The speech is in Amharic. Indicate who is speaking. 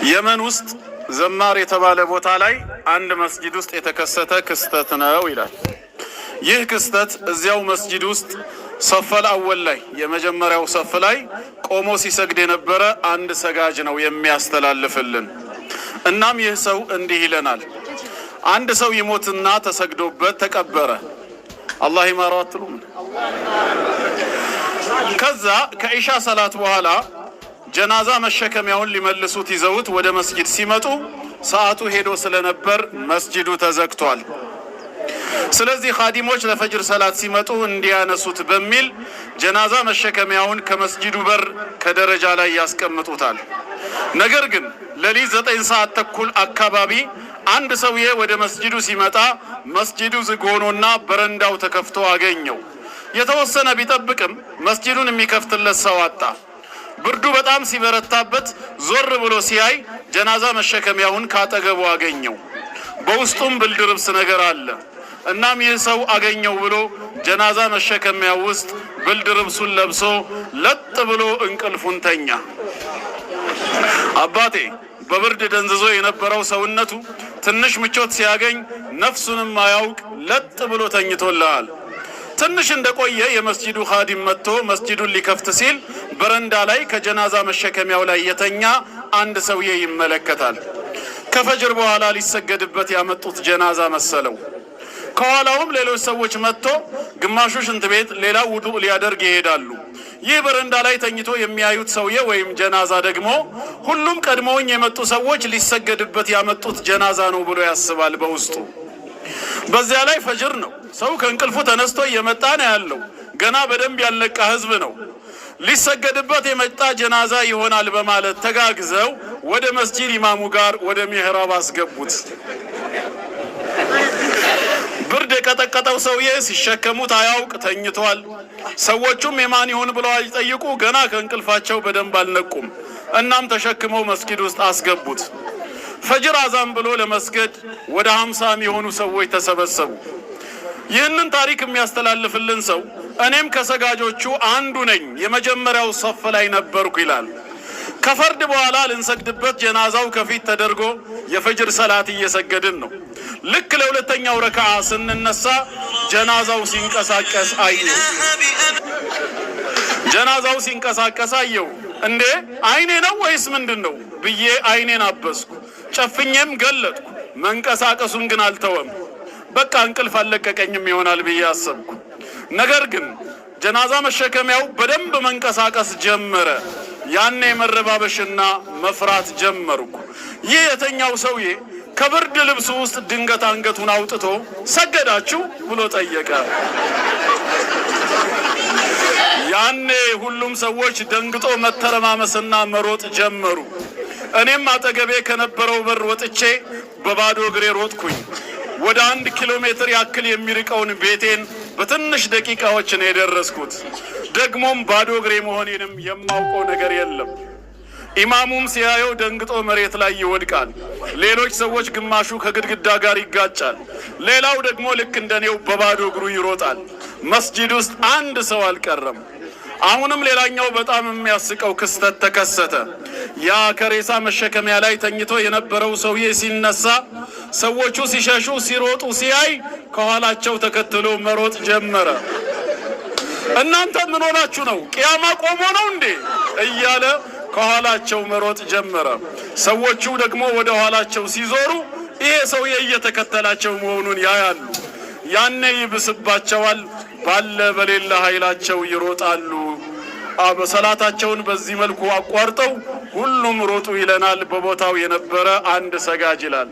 Speaker 1: የመን ውስጥ ዘማር የተባለ ቦታ ላይ አንድ መስጂድ ውስጥ የተከሰተ ክስተት ነው ይላል። ይህ ክስተት እዚያው መስጂድ ውስጥ ሰፈል አወል ላይ የመጀመሪያው ሰፍ ላይ ቆሞ ሲሰግድ የነበረ አንድ ሰጋጅ ነው የሚያስተላልፍልን። እናም ይህ ሰው እንዲህ ይለናል። አንድ ሰው ይሞትና ተሰግዶበት ተቀበረ። አላህ ይማረው አትሉም? ከዛ ከኢሻ ሰላት በኋላ ጀናዛ መሸከሚያውን ሊመልሱት ይዘውት ወደ መስጂድ ሲመጡ ሰዓቱ ሄዶ ስለነበር መስጂዱ ተዘግቷል። ስለዚህ ኻዲሞች ለፈጅር ሰላት ሲመጡ እንዲያነሱት በሚል ጀናዛ መሸከሚያውን ከመስጂዱ በር ከደረጃ ላይ ያስቀምጡታል። ነገር ግን ሌሊት 9 ሰዓት ተኩል አካባቢ አንድ ሰውዬ ወደ መስጂዱ ሲመጣ መስጂዱ ዝግ ሆኖና በረንዳው ተከፍቶ አገኘው። የተወሰነ ቢጠብቅም መስጂዱን የሚከፍትለት ሰው አጣ። ብርዱ በጣም ሲበረታበት ዞር ብሎ ሲያይ ጀናዛ መሸከሚያውን ካጠገቡ አገኘው። በውስጡም ብርድ ልብስ ነገር አለ። እናም ይህ ሰው አገኘው ብሎ ጀናዛ መሸከሚያው ውስጥ ብርድ ልብሱን ለብሶ ለጥ ብሎ እንቅልፉን ተኛ። አባቴ በብርድ ደንዝዞ የነበረው ሰውነቱ ትንሽ ምቾት ሲያገኝ ነፍሱንም ማያውቅ ለጥ ብሎ ተኝቶልሃል። ትንሽ እንደቆየ የመስጂዱ ኻዲም መጥቶ መስጂዱን ሊከፍት ሲል በረንዳ ላይ ከጀናዛ መሸከሚያው ላይ የተኛ አንድ ሰውዬ ይመለከታል። ከፈጅር በኋላ ሊሰገድበት ያመጡት ጀናዛ መሰለው። ከኋላውም ሌሎች ሰዎች መጥቶ ግማሹ ሽንት ቤት ሌላው ውዱእ ሊያደርግ ይሄዳሉ። ይህ በረንዳ ላይ ተኝቶ የሚያዩት ሰውዬ ወይም ጀናዛ ደግሞ ሁሉም ቀድሞውኝ የመጡ ሰዎች ሊሰገድበት ያመጡት ጀናዛ ነው ብሎ ያስባል በውስጡ። በዚያ ላይ ፈጅር ነው። ሰው ከእንቅልፉ ተነስቶ እየመጣ ነው ያለው። ገና በደንብ ያልነቃ ህዝብ ነው። ሊሰገድበት የመጣ ጀናዛ ይሆናል በማለት ተጋግዘው ወደ መስጂድ ኢማሙ ጋር ወደ ሚህራብ አስገቡት። ብርድ የቀጠቀጠው ሰውዬ ሲሸከሙት አያውቅ ተኝቷል። ሰዎቹም የማን ይሁን ብለው አይጠይቁ፣ ገና ከእንቅልፋቸው በደንብ አልነቁም። እናም ተሸክመው መስጊድ ውስጥ አስገቡት። ፈጅር አዛን ብሎ ለመስገድ ወደ 50 የሚሆኑ ሰዎች ተሰበሰቡ። ይህንን ታሪክ የሚያስተላልፍልን ሰው እኔም ከሰጋጆቹ አንዱ ነኝ፣ የመጀመሪያው ሰፍ ላይ ነበርኩ ይላል። ከፈርድ በኋላ ልንሰግድበት ጀናዛው ከፊት ተደርጎ የፈጅር ሰላት እየሰገድን ነው። ልክ ለሁለተኛው ረካዓ ስንነሳ ጀናዛው ሲንቀሳቀስ አየሁ። ጀናዛው ሲንቀሳቀስ አየሁ። እንዴ አይኔ ነው ወይስ ምንድነው ብዬ አይኔን አበስኩ። ጨፍኜም ገለጥኩ። መንቀሳቀሱን ግን አልተወም። በቃ እንቅልፍ አለቀቀኝም ይሆናል ብዬ አሰብኩ። ነገር ግን ጀናዛ መሸከሚያው በደንብ መንቀሳቀስ ጀመረ። ያኔ መረባበሽና መፍራት ጀመርኩ። ይህ የተኛው ሰውዬ ከብርድ ልብሱ ውስጥ ድንገት አንገቱን አውጥቶ ሰገዳችሁ ብሎ ጠየቀ። ያኔ ሁሉም ሰዎች ደንግጦ መተረማመስና መሮጥ ጀመሩ። እኔም አጠገቤ ከነበረው በር ወጥቼ በባዶ እግሬ ሮጥኩኝ። ወደ 1 ኪሎ ሜትር ያክል የሚርቀውን ቤቴን በትንሽ ደቂቃዎች ነው የደረስኩት። ደግሞም ባዶ እግሬ መሆኔንም የማውቀው ነገር የለም። ኢማሙም ሲያየው ደንግጦ መሬት ላይ ይወድቃል። ሌሎች ሰዎች ግማሹ ከግድግዳ ጋር ይጋጫል። ሌላው ደግሞ ልክ እንደኔው በባዶ እግሩ ይሮጣል። መስጂድ ውስጥ አንድ ሰው አልቀረም። አሁንም ሌላኛው በጣም የሚያስቀው ክስተት ተከሰተ። ያ ከሬሳ መሸከሚያ ላይ ተኝቶ የነበረው ሰውዬ ሲነሳ ሰዎቹ ሲሸሹ ሲሮጡ ሲያይ ከኋላቸው ተከትሎ መሮጥ ጀመረ። እናንተ ምን ሆናችሁ ነው? ቅያማ ቆሞ ነው እንዴ እያለ ከኋላቸው መሮጥ ጀመረ። ሰዎቹ ደግሞ ወደ ኋላቸው ሲዞሩ ይሄ ሰውዬ እየተከተላቸው መሆኑን ያያሉ። ያኔ ይብስባቸዋል። ባለ በሌላ ኃይላቸው ይሮጣሉ። ሰላታቸውን በዚህ መልኩ አቋርጠው ሁሉም ሮጡ ይለናል በቦታው የነበረ አንድ ሰጋጅ ይላል።